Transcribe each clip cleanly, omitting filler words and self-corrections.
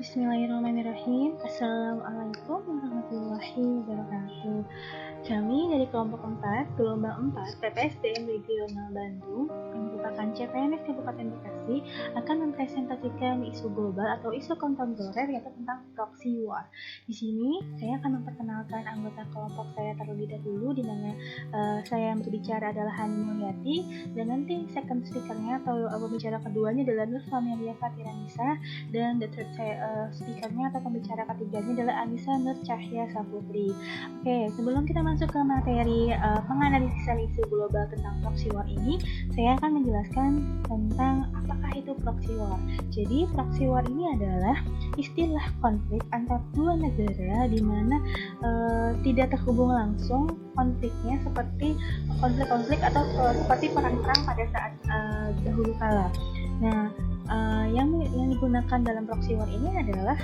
Bismillahirrahmanirrahim. Assalamualaikum warahmatullahi wabarakatuh. Kami dari kelompok 4, gelombang 4 PPSDM Regional Bandung yang merupakan CPNS Kabupaten Bekasi akan mempresentasikan isu global atau isu kontemporer yaitu tentang proxy war. Di sini saya akan memperkenalkan anggota kelompok saya terlebih dahulu, di mana saya yang berbicara adalah Hani Mulyati, dan nanti second speakernya atau pembicara keduanya adalah Nur Familia Fatiranisa, dan the third speakernya atau pembicara ketiganya adalah Anissa Nur Cahya Saputri. Oke, sebelum kita masuk ke materi penganalisan isu global tentang proxy war ini, saya akan menjelaskan tentang apakah itu proxy war. Jadi proxy war ini adalah istilah konflik antar dua negara di mana tidak terhubung langsung konfliknya seperti konflik-konflik atau seperti perang-perang pada saat dahulu kala. Nah, yang digunakan dalam proxy war ini adalah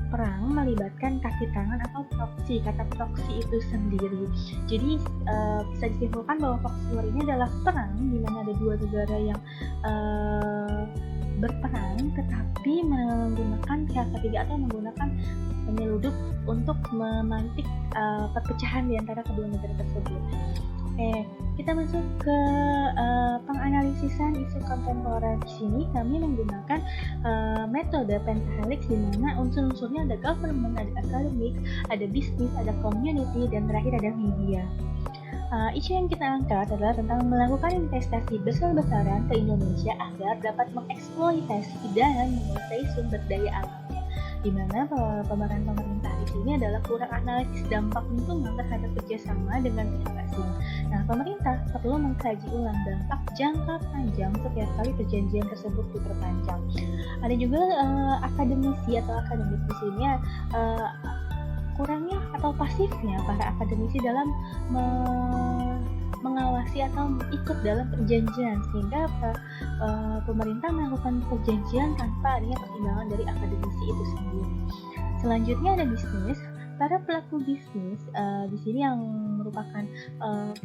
perang melibatkan kaki tangan atau proxy. Kata proxy itu sendiri. Jadi bisa disimpulkan bahwa proxy war ini adalah perang di mana ada dua negara yang berperang tetapi menggunakan pihak ketiga atau menggunakan penyeludup untuk memantik perpecahan di antara kedua negara tersebut. Kita masuk ke penganalisisan isu kontemporer. Di sini kami menggunakan metode pentahelix di mana unsur-unsurnya ada government, ada academic, ada bisnis, ada community, dan terakhir ada media. Isu yang kita angkat adalah tentang melakukan investasi besar-besaran ke Indonesia agar dapat mengeksploitasi dan menguasai sumber daya alamnya, di mana pemeran pemerintah di sini adalah kurang analisis dampak lingkungan terhadap kerjasama dengan pihak asing. Nah, pemerintah perlu mengkaji ulang dampak jangka panjang setiap kali perjanjian tersebut diperpanjang. Ada juga akademisi atau akademik di sini kurangnya atau pasifnya para akademisi dalam mengawasi atau ikut dalam perjanjian, sehingga pemerintah melakukan perjanjian tanpa adanya pertimbangan dari akademisi itu sendiri. Selanjutnya ada bisnis. Para pelaku bisnis di sini yang merupakan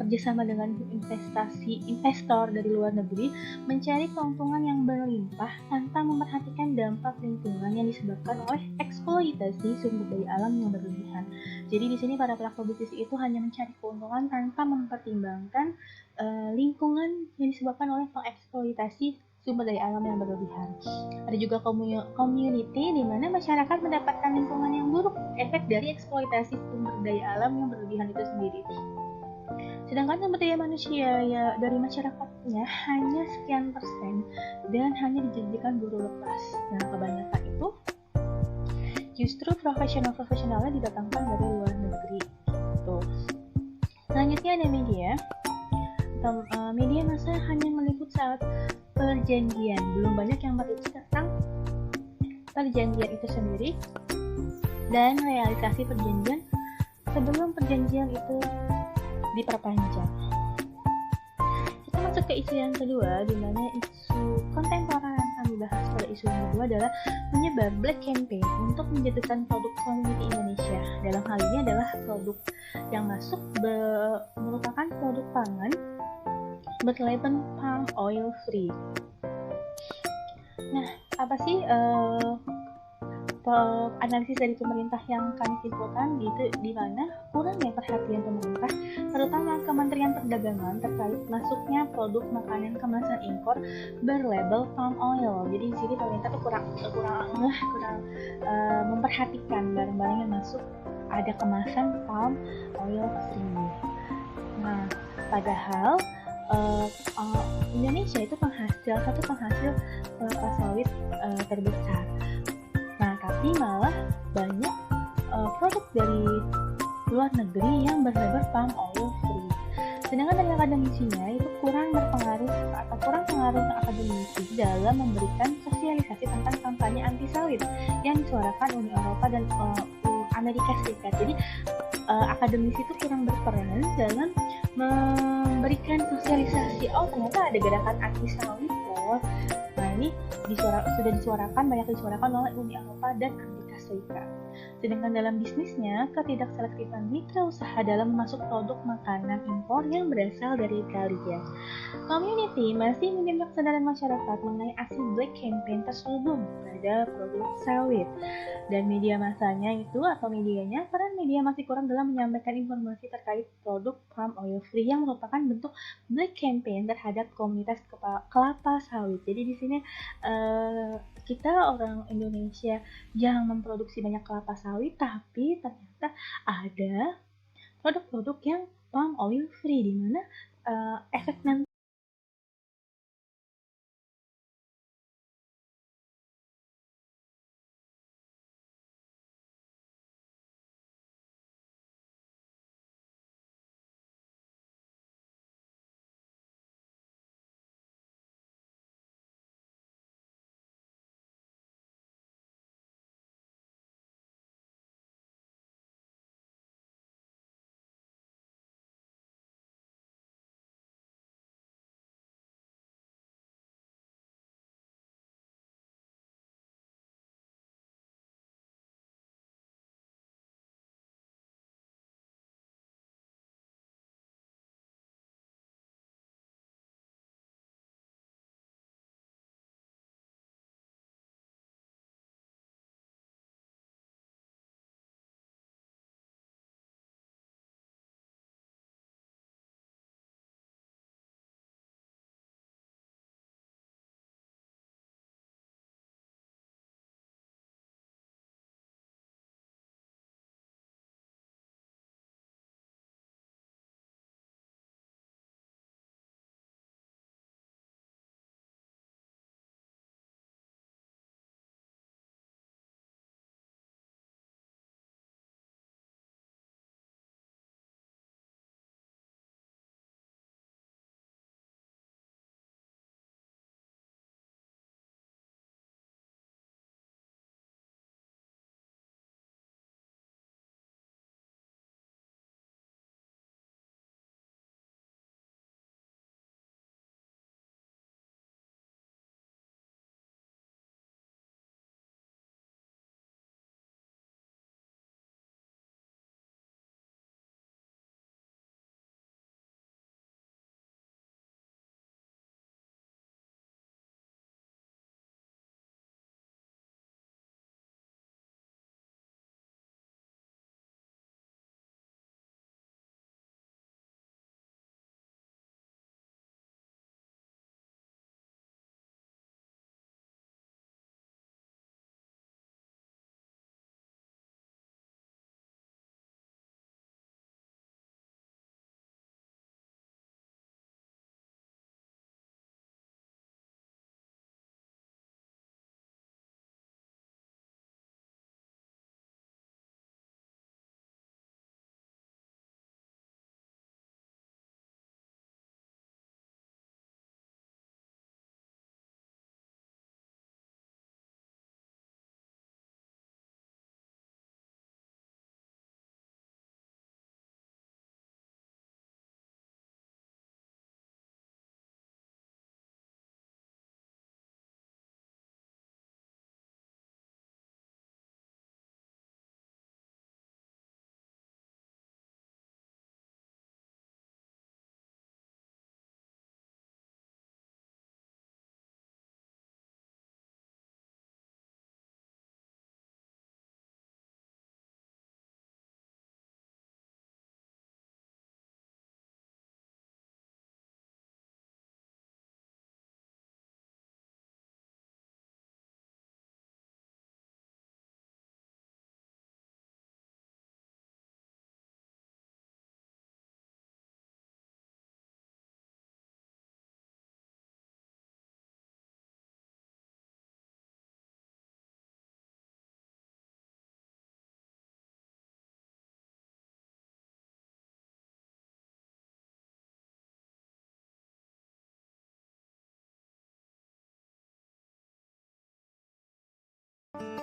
kerjasama dengan investor dari luar negeri mencari keuntungan yang berlimpah tanpa memperhatikan dampak lingkungan yang disebabkan oleh eksploitasi sumber daya alam yang berlebihan. Jadi di sini para pelaku bisnis itu hanya mencari keuntungan tanpa mempertimbangkan lingkungan yang disebabkan oleh pengeksploitasi sumber daya alam yang berlebihan. Ada juga community di mana masyarakat mendapatkan lingkungan yang buruk efek dari eksploitasi sumber daya alam yang berlebihan itu sendiri. Sedangkan sumber daya manusia ya dari masyarakatnya hanya sekian persen dan hanya dijanjikan buruh lepas. Nah, kebanyakan itu justru profesionalnya didatangkan dari luar negeri. Gitu. Selanjutnya ada media. Media masa hanya meliput saat perjanjian, belum banyak yang meliput tentang perjanjian itu sendiri dan realisasi perjanjian sebelum perjanjian itu diperpanjang. Kita masuk ke isu yang kedua, di mana isu kontemporer yang kami bahas pada isu yang kedua adalah menyebar black campaign untuk menjatuhkan produk community Indonesia. Dalam hal ini adalah produk yang masuk merupakan produk pangan berlabel palm oil free. Nah, apa sih analisis dari pemerintah yang kami simpulkan gitu, di mana kurangnya perhatian pemerintah, terutama Kementerian Perdagangan terkait masuknya produk makanan kemasan impor berlabel palm oil. Jadi di sini pemerintah tuh kurang memperhatikan barang-barang yang masuk ada kemasan palm oil free. Nah, padahal Indonesia itu satu penghasil kelapa sawit terbesar. Nah, tapi malah banyak produk dari luar negeri yang berlabel palm oil free. Sedangkan dari akademisinya itu kurang pengaruh akademisi dalam memberikan sosialisasi tentang kampanye anti sawit yang disuarakan Uni Eropa dan Amerika Serikat. Jadi akademisi itu kurang berperan dalam memberikan sosialisasi. Oh, ternyata ada gerakan anti sawit loh. Nah, ini banyak disuarakan oleh Uni Eropa dan Amerika Amerika Serikat. Sedangkan dalam bisnisnya, ketidakselektifan mitra usaha dalam memasuk produk makanan impor yang berasal dari Italia. Community masih minim kesadaran masyarakat mengenai aksi Black Campaign terselubung pada produk sawit. Dan media masanya itu atau medianya, peran media masih kurang dalam menyampaikan informasi terkait produk palm oil free yang merupakan bentuk Black Campaign terhadap komunitas kelapa sawit. Jadi di sini kita orang Indonesia yang memproduksi banyak kelapa sawit, tapi ternyata ada produk-produk yang palm oil free, di mana efek nanti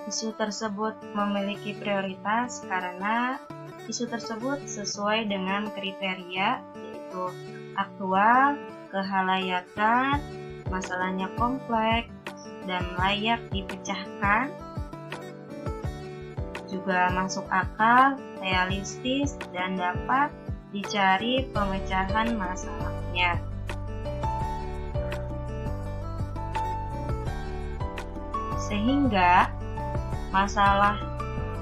Isu tersebut memiliki prioritas karena isu tersebut sesuai dengan kriteria, yaitu aktual, kehalayakan, masalahnya kompleks, dan layak dipecahkan. juga masuk akal, realistis, dan dapat dicari pemecahan masalahnya. Sehingga masalah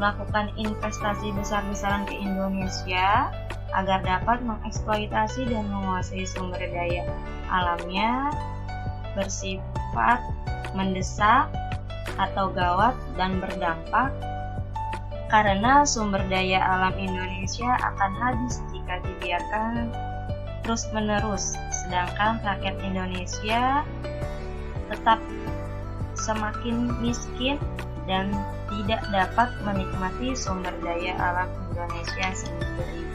melakukan investasi besar-besaran ke Indonesia agar dapat mengeksploitasi dan menguasai sumber daya alamnya bersifat mendesak atau gawat dan berdampak, karena sumber daya alam Indonesia akan habis jika dibiarkan terus-menerus, sedangkan rakyat Indonesia tetap semakin miskin dan tidak dapat menikmati sumber daya alam Indonesia sendiri.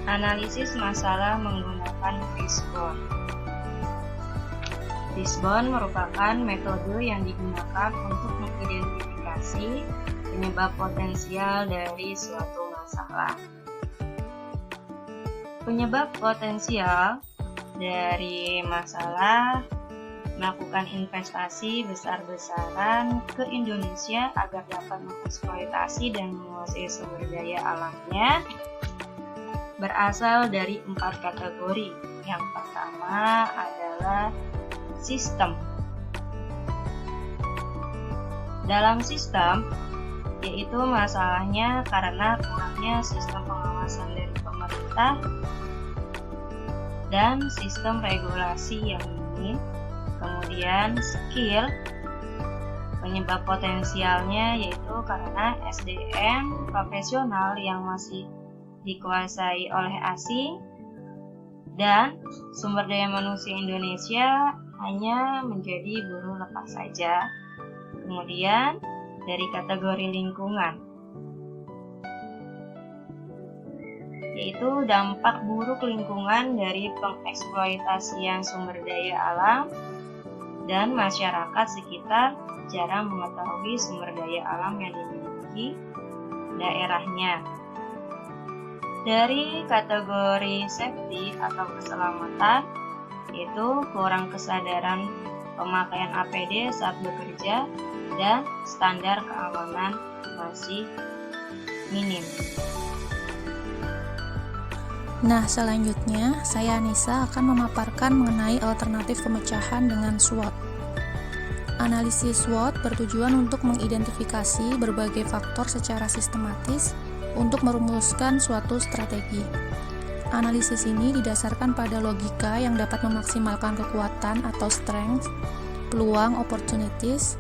Analisis masalah menggunakan fishbone. Fishbone merupakan metode yang digunakan untuk mengidentifikasi penyebab potensial dari suatu masalah. Penyebab potensial dari masalah melakukan investasi besar-besaran ke Indonesia agar dapat mengeksploitasi dan menguasai sumber daya alamnya berasal dari 4 kategori. Yang pertama adalah sistem. Dalam sistem, yaitu masalahnya karena kurangnya sistem pengawasan dari pemerintah dan sistem regulasi yang minim. Kemudian skill, penyebab potensialnya yaitu karena SDM profesional yang masih dikuasai oleh asing dan sumber daya manusia Indonesia hanya menjadi buruh lepas saja. Kemudian dari kategori lingkungan, yaitu dampak buruk lingkungan dari pengeksploitasian sumber daya alam dan masyarakat sekitar jarang mengetahui sumber daya alam yang dimiliki daerahnya. Dari kategori safety atau keselamatan, yaitu kurang kesadaran pemakaian APD saat bekerja dan standar keamanan masih minim. Nah, selanjutnya saya Anissa akan memaparkan mengenai alternatif pemecahan dengan SWOT. Analisis SWOT bertujuan untuk mengidentifikasi berbagai faktor secara sistematis untuk merumuskan suatu strategi. Analisis ini didasarkan pada logika yang dapat memaksimalkan kekuatan atau strength, peluang opportunities,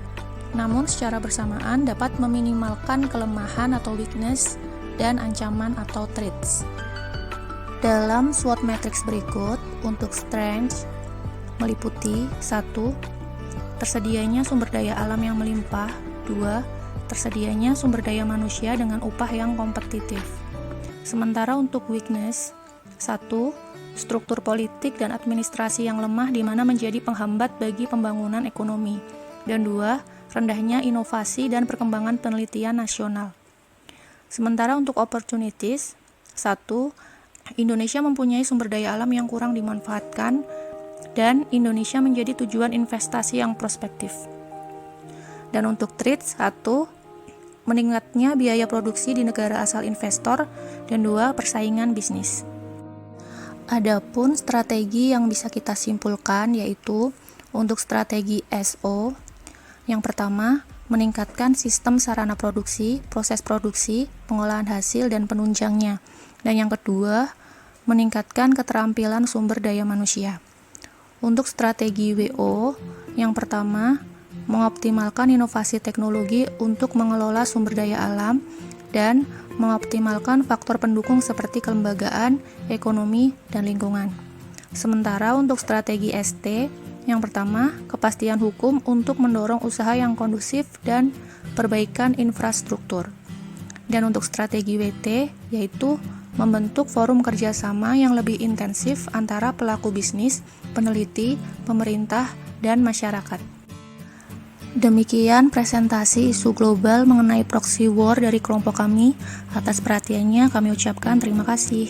namun secara bersamaan dapat meminimalkan kelemahan atau weakness dan ancaman atau threats. Dalam SWOT matrix berikut, untuk strength meliputi 1. Tersedianya sumber daya alam yang melimpah. 2. Tersedianya sumber daya manusia dengan upah yang kompetitif. Sementara untuk weakness, 1. Struktur politik dan administrasi yang lemah di mana menjadi penghambat bagi pembangunan ekonomi. Dan 2. Rendahnya inovasi dan perkembangan penelitian nasional. Sementara untuk opportunities, 1. Indonesia mempunyai sumber daya alam yang kurang dimanfaatkan dan Indonesia menjadi tujuan investasi yang prospektif. Dan untuk threats, 1. Meningkatnya biaya produksi di negara asal investor, dan 2. Persaingan bisnis. Adapun strategi yang bisa kita simpulkan yaitu untuk strategi SO, yang pertama, meningkatkan sistem sarana produksi, proses produksi, pengolahan hasil, dan penunjangnya. Dan yang kedua, meningkatkan keterampilan sumber daya manusia. Untuk strategi WO, yang pertama, mengoptimalkan inovasi teknologi untuk mengelola sumber daya alam dan mengoptimalkan faktor pendukung seperti kelembagaan, ekonomi, dan lingkungan. Sementara untuk strategi ST, yang pertama, kepastian hukum untuk mendorong usaha yang kondusif dan perbaikan infrastruktur. Dan untuk strategi WT, yaitu membentuk forum kerjasama yang lebih intensif antara pelaku bisnis, peneliti, pemerintah, dan masyarakat. Demikian presentasi isu global mengenai proxy war dari kelompok kami. Atas perhatiannya kami ucapkan terima kasih.